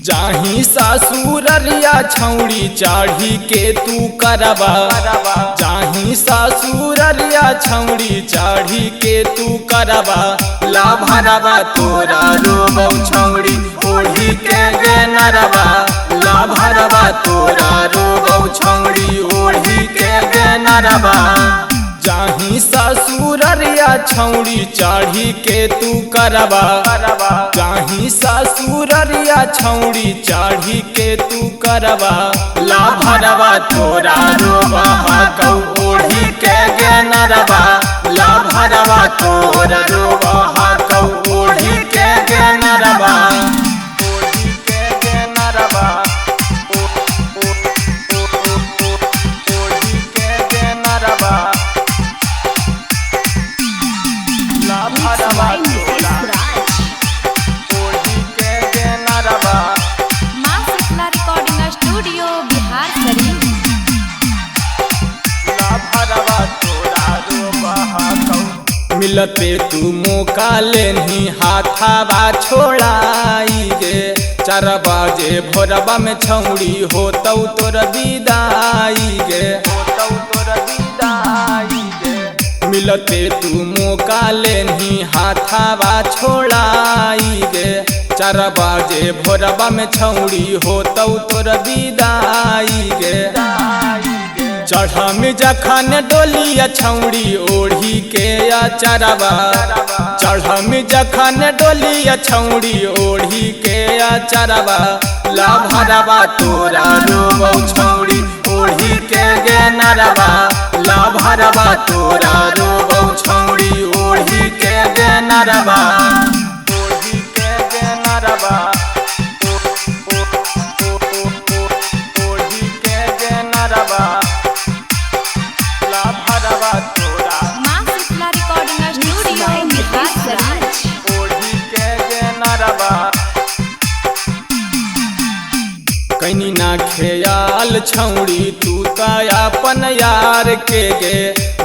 जाही सासुररिया छौड़ी चाढ़ी के तू करबा जाही सासुररिया छौड़ी चाढ़ी के तू करबा ला भरबा तोरा रोबौ छौड़ी ओढ़ी के गे नरबा ला भरबा तोरा रोबौ छौड़ी ओढ़ी के गे नरबा जाही सासुररिया छौड़ी चाढ़ी के तू करबा जाही सासुररिया छौड़ी चाढ़ी के तू करबा ला भरबा तोरा रोबा कौ ओढ़ी के गे नरबा ला भरबा तोरा रोबा कौ ओढ़ी के गे नरबा ओढ़ी के गे नरबा ओढ़ी के गे नरबा ला भरबा तोरा ओढ़ी के गे नरबा। माँ शीतला रिकॉर्डिंग स्टूडियो बिहार शरीफ। ला भरबा तोरा रोबा कौ मिलते तू मौका लेनी हाथाबा छोड़ाई गे 4 बजे भोरबा में छौड़ी होतौ तोर विदाई गे होतौ तोर विदाई गे मिलते तू मौका लेनी हाथाबा छोड़ाई गे 4 बजे भोरबा में छौड़ी होतौ तोर विदाई गे चढ़ा में जखन डोलिया छौड़ी ओढ़ी के अचरबा चढ़ा में जखन डोलिया छौड़ी ओढ़ी के अचरबा ला भरबा तोरा रोबौ छौड़ी ओढ़ी के गे नरबा ला भरबा तोरा रोबौ छौड़ी ओढ़ी के गे नरबा ओढ़ी के गे नरबा ओढ़ी के गे नरबा ला भरबा तोरा माँ शीतला रिकॉर्डिंग स्टूडियो बिहार शरीफ। ओढ़ी के गे नरबा कहीं ना खेयाल छौड़ी तू त अपन यार के गे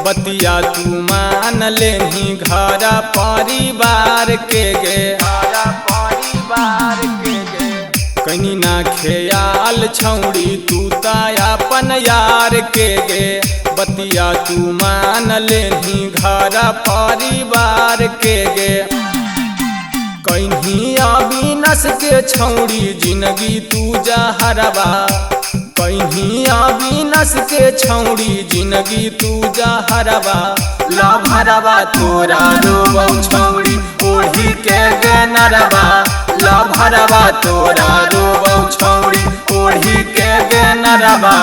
बतिया तू मान लेनी घर परिवार के गे घर परिवार के गे कहीं ना खेयाल छौड़ी तू त अपन यार के गे बतिया तू मान लेनी घर परिवार के गे कहीं अविनाश के छौड़ी जिंदगी तू जहरबा कहीं अविनाश के छौड़ी जिंदगी तू जहरबा ला भरबा तोरा रोबौ छौड़ी ओढ़ी के गे नरबा ला भरबा तोरा रोबौ छौड़ी ओढ़ी के गे नरबा।